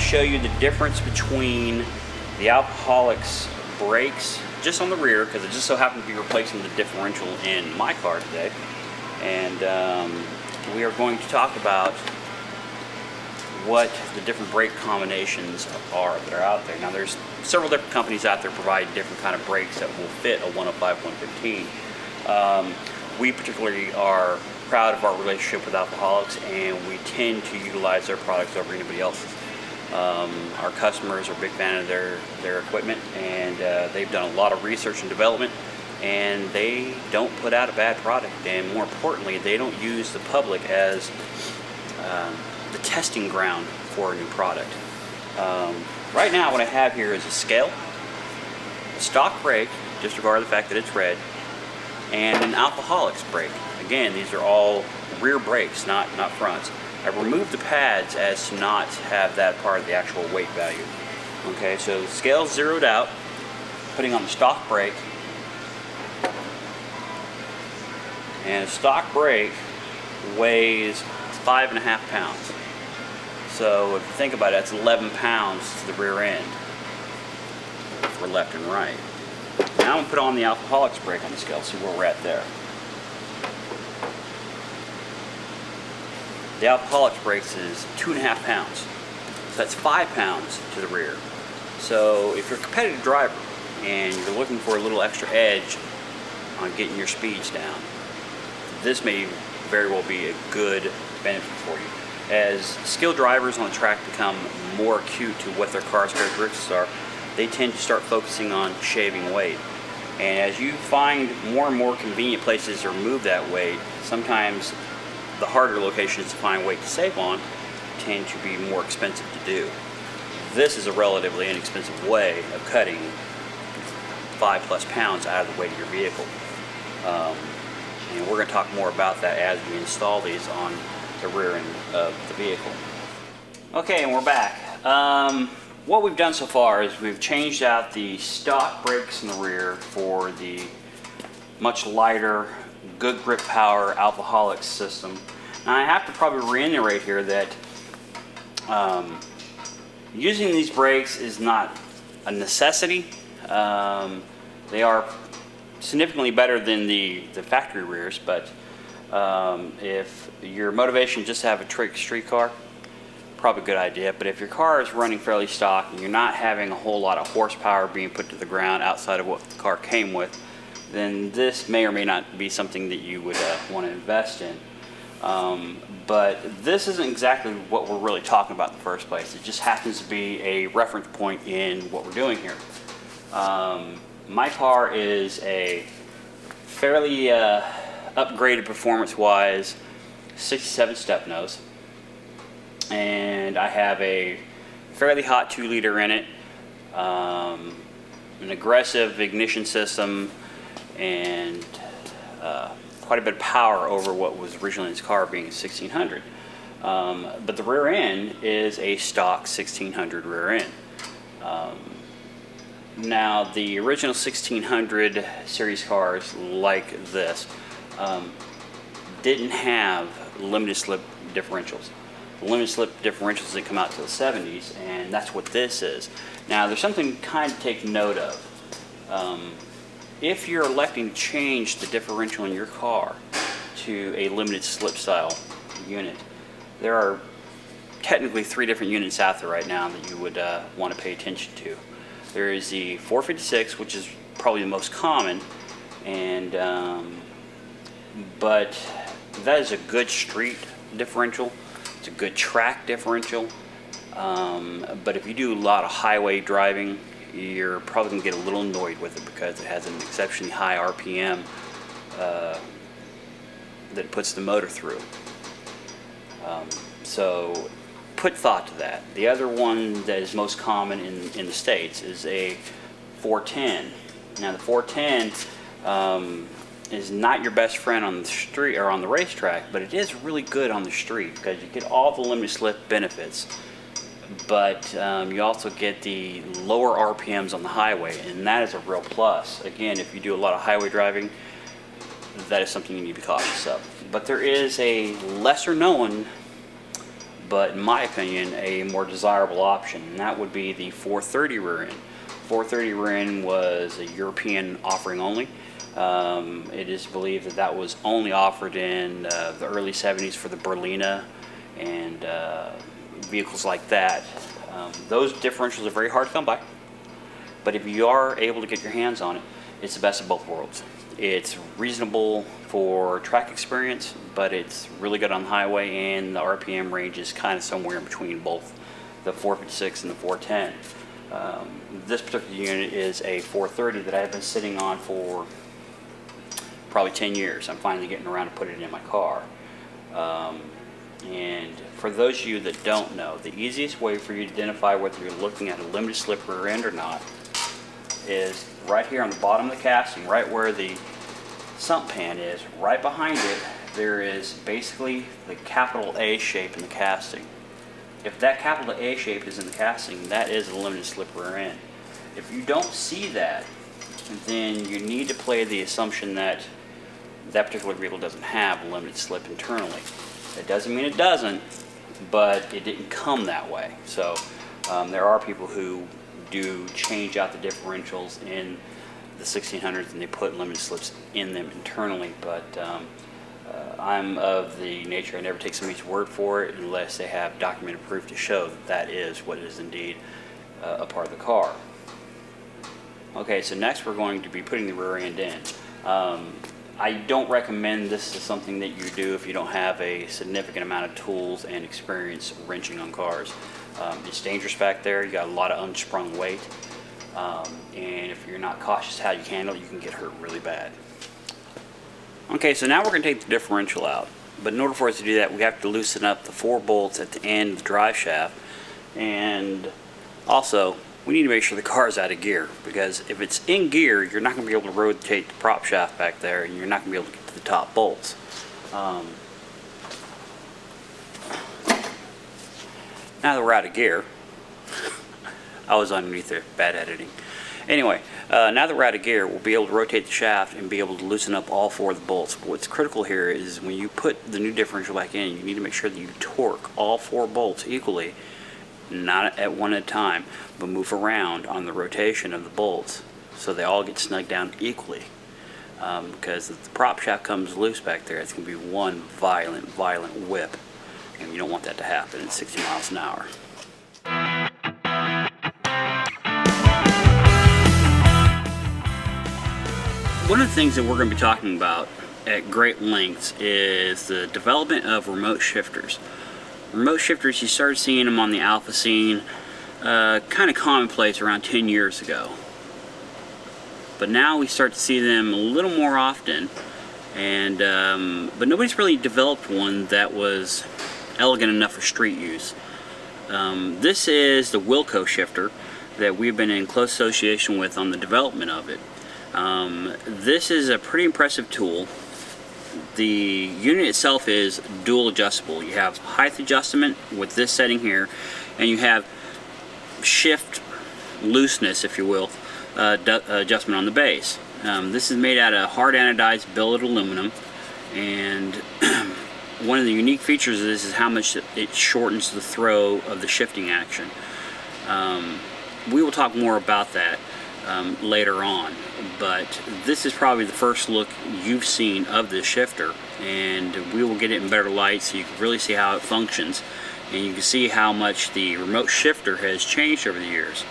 show you the difference between the Alcoholics brakes just on the rear, because it just so happened to be replacing the differential in my car today. And we are going to talk about what the different brake combinations are that are out there. Now there's several different companies out there providing different kind of brakes that will fit a 105, 115. We particularly are proud of our relationship with Alcoholics, and we tend to utilize their products over anybody else's. Our customers are a big fan of their equipment, and they've done a lot of research and development, and they don't put out a bad product, and more importantly, they don't use the public as the testing ground for a new product. Right now what I have here is a scale, a stock brake, disregard the fact that it's red, and an Alcoholics brake. Again, these are all rear brakes, not fronts. I removed the pads as to not have that part of the actual weight value. Okay, so the scale's zeroed out, putting on the stock brake, and a stock brake weighs 5.5 pounds. So if you think about it, that's 11 pounds to the rear end for left and right. Now I'm going to put on the Alcoholics brake on the scale, see where we're at there. The Alcoholics brakes is 2.5 pounds. So that's 5 pounds to the rear. So if you're a competitive driver and you're looking for a little extra edge on getting your speeds down, this may very well be a good benefit for you. As skilled drivers on the track become more acute to what their car's characteristics are, they tend to start focusing on shaving weight. And as you find more and more convenient places to remove that weight, sometimes the harder locations to find weight to save on tend to be more expensive to do. This is a relatively inexpensive way of cutting 5+ pounds out of the weight of your vehicle. And we're going to talk more about that as we install these on the rear end of the vehicle. Okay, and we're back. What we've done so far is we've changed out the stock brakes in the rear for the much lighter, good grip power Alcoholics system. Now I have to probably reiterate here that using these brakes is not a necessity. They are significantly better than the factory rears, but if your motivation just to have a trick street car, probably a good idea. But if your car is running fairly stock and you're not having a whole lot of horsepower being put to the ground outside of what the car came with, then this may or may not be something that you would want to invest in. But this isn't exactly what we're really talking about in the first place. It just happens to be a reference point in what we're doing here. My car is a fairly upgraded performance-wise 67 step nose, and I have a fairly hot 2-liter in it, an aggressive ignition system, and quite a bit of power over what was originally in this car being a 1600. But the rear end is a stock 1600 rear end. Now the original 1600 series cars like this didn't have limited slip differentials. The limited slip differentials didn't come out to the 70s, and that's what this is. Now there's something kind of take note of. If you're electing to change the differential in your car to a limited slip style unit, there are technically 3 different units out there right now that you would want to pay attention to. There is the 456, which is probably the most common, and but that is a good street differential. It's a good track differential. But if you do a lot of highway driving, you're probably going to get a little annoyed with it because it has an exceptionally high RPM that it puts the motor through. So put thought to that. The other one that is most common in the States is a 410. Now the 410 is not your best friend on the street or on the racetrack, but it is really good on the street because you get all the limited slip benefits, but you also get the lower RPMs on the highway, and that is a real plus. Again, if you do a lot of highway driving, that is something you need to be cautious of. But there is a lesser known but in my opinion, a more desirable option, and that would be the 430 rear end. 430 rear end was a European offering only. It is believed that that was only offered in the early 70s for the Berlina and vehicles like that. Those differentials are very hard to come by, but if you are able to get your hands on it, it's the best of both worlds. It's reasonable for track experience, but it's really good on the highway, and the RPM range is kind of somewhere in between both the 456 and the 410. This particular unit is a 430 that I've been sitting on for probably 10 years. I'm finally getting around to put it in my car. And for those of you that don't know, the easiest way for you to identify whether you're looking at a limited slip rear end or not is right here on the bottom of the casting, right where the sump pan is. Right behind it, there is basically the capital A shape in the casting. If that capital A shape is in the casting, that is a limited slip rear end. If you don't see that, then you need to play the assumption that that particular vehicle doesn't have a limited slip internally. It doesn't mean it doesn't, but it didn't come that way. So there are people who do change out the differentials in the 1600s and they put limited slips in them internally, but I'm of the nature I never take somebody's word for it unless they have documented proof to show that that is what is indeed a part of the car. Okay, so next we're going to be putting the rear end in. I don't recommend this as something that you do if you don't have a significant amount of tools and experience wrenching on cars. It's dangerous back there. You got a lot of unsprung weight, and if you're not cautious how you handle it, you can get hurt really bad. Okay, so now we're going to take the differential out, but in order for us to do that, we have to loosen up the 4 bolts at the end of the drive shaft, and also we need to make sure the car is out of gear, because if it's in gear, you're not going to be able to rotate the prop shaft back there, and you're not going to be able to get to the top bolts. Now that we're out of gear, I was underneath there, bad editing. Anyway, now that we're out of gear, we'll be able to rotate the shaft and be able to loosen up all 4 of the bolts. But what's critical here is when you put the new differential back in, you need to make sure that you torque all 4 bolts equally, not at one at a time, but move around on the rotation of the bolts so they all get snugged down equally. Because if the prop shaft comes loose back there, it's going to be one violent whip, and you don't want that to happen at 60 miles an hour. One of the things that we're going to be talking about at great lengths is the development of remote shifters. Remote shifters, you started seeing them on the alpha scene kind of commonplace around 10 years ago. But now we start to see them a little more often, and but nobody's really developed one that was elegant enough for street use. This is the Wilco shifter that we've been in close association with on the development of it. This is a pretty impressive tool. The unit itself is dual adjustable. You have height adjustment with this setting here, and you have shift looseness, if you will, adjustment on the base. This is made out of hard anodized billet aluminum, and one of the unique features of this is how much it shortens the throw of the shifting action. We will talk more about that later on, but this is probably the first look you've seen of this shifter, and we will get it in better light so you can really see how it functions, and you can see how much the remote shifter has changed over the years.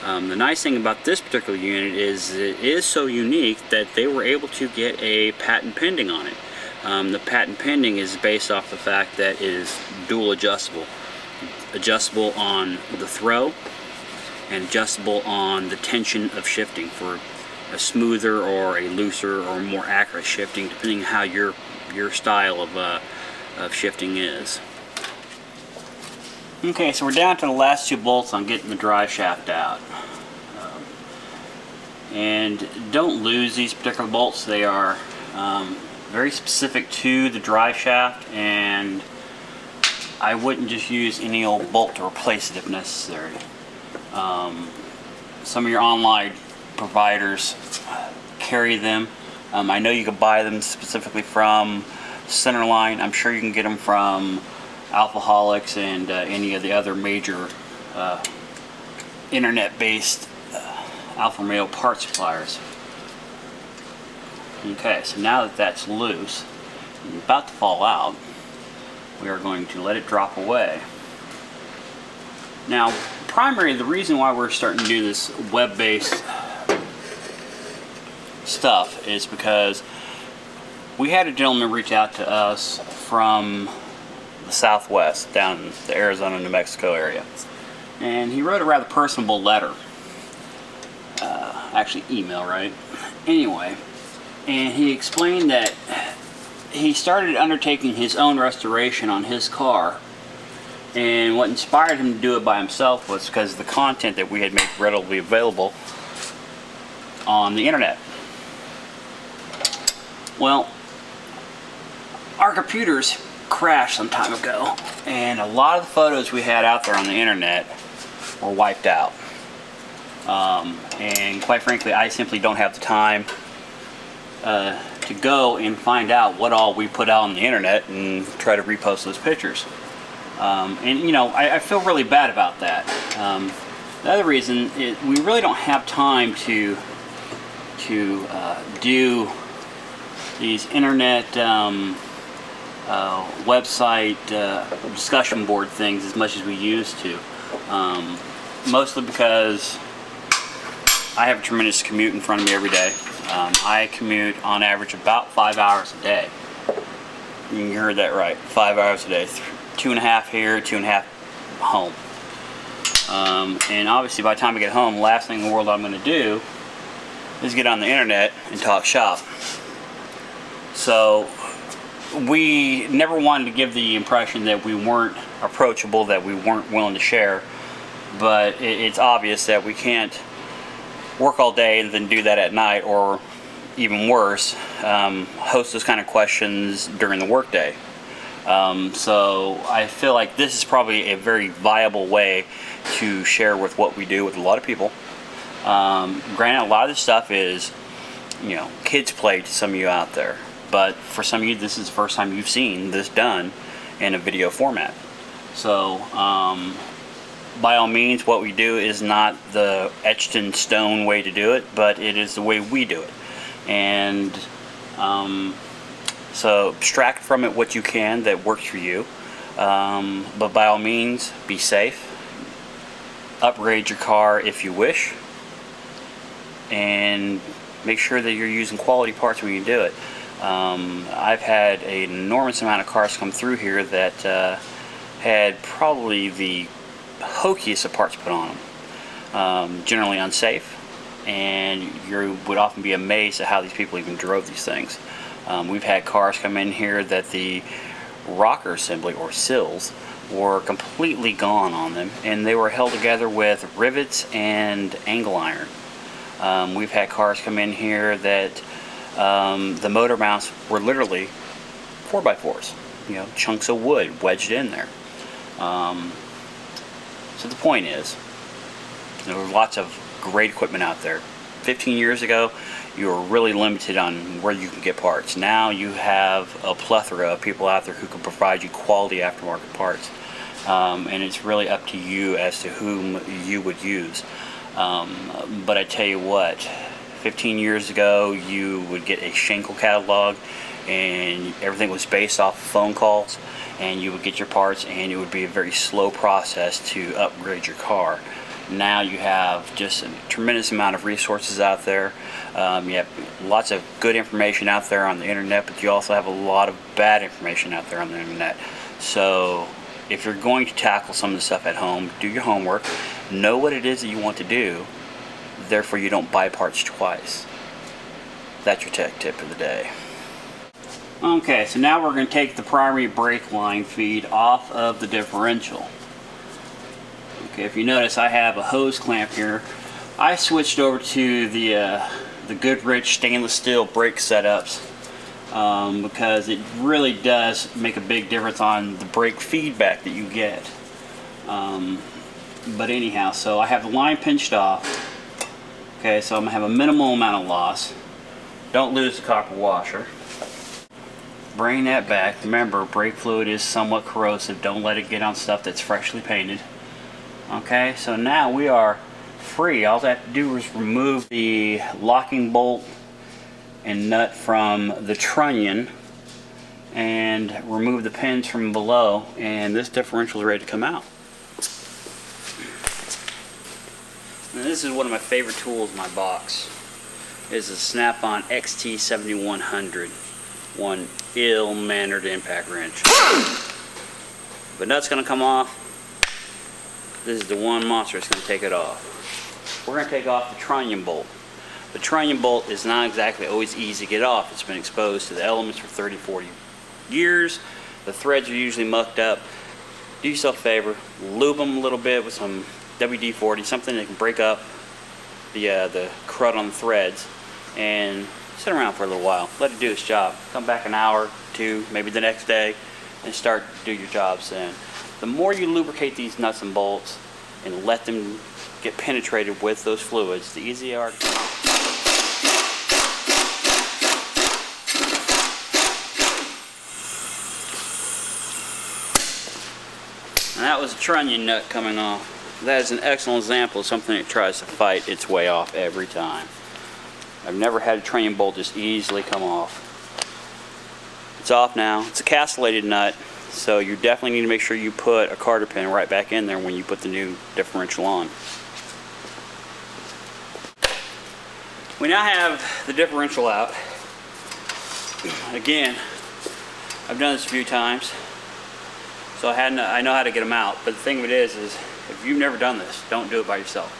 The nice thing about this particular unit is it is so unique that they were able to get a patent pending on it. The patent pending is based off the fact that it is dual adjustable. Adjustable on the throw and adjustable on the tension of shifting for a smoother or a looser or more accurate shifting, depending on how your style of shifting is. Okay, so we're down to the last 2 bolts on getting the drive shaft out. And don't lose these particular bolts. They are very specific to the drive shaft, and I wouldn't just use any old bolt to replace it if necessary. Some of your online providers carry them. I know you can buy them specifically from Centerline. I'm sure you can get them from Alfaholics and any of the other major internet-based Alfa Romeo part suppliers. Okay, so now that that's loose and about to fall out, we are going to let it drop away. Now, primarily the reason why we're starting to do this web-based stuff is because we had a gentleman reach out to us from the Southwest, down in the Arizona, New Mexico area, and he wrote a rather personable letter, actually email, right? Anyway, and he explained that he started undertaking his own restoration on his car, and what inspired him to do it by himself was because of the content that we had made readily available on the internet. Well, our computers crashed some time ago, and a lot of the photos we had out there on the internet were wiped out. And quite frankly, I simply don't have the time to go and find out what all we put out on the internet and try to repost those pictures. And you know, I feel really bad about that. The other reason is we really don't have time to do these internet website discussion board things as much as we used to. Mostly because I have a tremendous commute in front of me every day. I commute on average about 5 hours a day. You heard that right, 5 hours a day. 2.5 here, 2.5 home. And obviously by the time I get home, the last thing in the world I'm going to do is get on the internet and talk shop. So we never wanted to give the impression that we weren't approachable, that we weren't willing to share, but it's obvious that we can't work all day and then do that at night, or even worse, host those kind of questions during the workday. So I feel like this is probably a very viable way to share with what we do with a lot of people. Granted, a lot of this stuff is, you know, kids play to some of you out there, but for some of you, this is the first time you've seen this done in a video format. So by all means, what we do is not the etched in stone way to do it, but it is the way we do it. And so abstract from it what you can that works for you, but by all means, be safe. Upgrade your car if you wish, and make sure that you're using quality parts when you do it. I've had an enormous amount of cars come through here that had probably the hokiest of parts put on them, generally unsafe, and you would often be amazed at how these people even drove these things. We've had cars come in here that the rocker assembly or sills were completely gone on them, and they were held together with rivets and angle iron. We've had cars come in here that the motor mounts were literally 4x4s, you know, chunks of wood wedged in there. So the point is, there were lots of great equipment out there. 15 years ago, you were really limited on where you could get parts. Now you have a plethora of people out there who can provide you quality aftermarket parts. And it's really up to you as to whom you would use. But I tell you what, 15 years ago, you would get a Schenkel catalog, and everything was based off of phone calls, and you would get your parts, and it would be a very slow process to upgrade your car. Now you have just a tremendous amount of resources out there. You have lots of good information out there on the internet, but you also have a lot of bad information out there on the internet. So if you're going to tackle some of the stuff at home, do your homework, know what it is that you want to do, therefore you don't buy parts twice. That's your tech tip of the day. Okay, so now we're going to take the primary brake line feed off of the differential. Okay, if you notice, I have a hose clamp here. I switched over to the Goodrich stainless steel brake setups because it really does make a big difference on the brake feedback that you get. But anyhow, so I have the line pinched off. Okay, so I'm going to have a minimal amount of loss. Don't lose the copper washer. bring that back. Remember, brake fluid is somewhat corrosive. Don't let it get on stuff that's freshly painted. Okay, so now we are free. All I have to do is remove the locking bolt and nut from the trunnion and remove the pins from below, and this differential is ready to come out. And this is one of my favorite tools in my box. Is a Snap-on XT7100, one ill-mannered impact wrench. But nut's gonna come off. This is the one monster that's gonna take it off. We're gonna take off the trunnion bolt. The trunnion bolt is not exactly always easy to get off. It's been exposed to the elements for 30, 40 years. The threads are usually mucked up. Do yourself a favor, lube them a little bit with some WD-40, something that can break up the crud on the threads, and sit around for a little while. Let it do its job. Come back an hour, two, maybe the next day, and start to do your jobs then. The more you lubricate these nuts and bolts and let them get penetrated with those fluids, the easier they are to come out. And that was a trunnion nut coming off. That is an excellent example of something that tries to fight its way off every time. I've never had a trunnion bolt just easily come off. It's off now. It's a castellated nut, so you definitely need to make sure you put a carter pin right back in there when you put the new differential on. We now have the differential out. Again, I've done this a few times, so I know how to get them out. But the thing of it is if you've never done this, don't do it by yourself.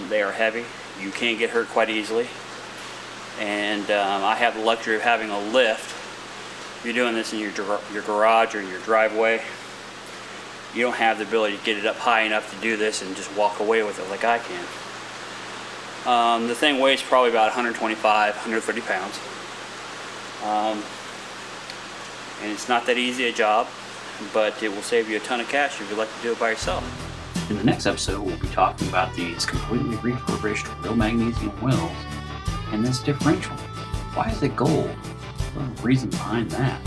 They are heavy. You can get hurt quite easily. And I have the luxury of having a lift. If you're doing this in your garage or your driveway, you don't have the ability to get it up high enough to do this and just walk away with it like I can. The thing weighs probably about 125, 130 pounds. And it's not that easy a job, but it will save you a ton of cash if you like to do it by yourself. In the next episode, we'll be talking about these completely refurbished real magnesium wheels and this differential. Why is it gold? What's the reason behind that?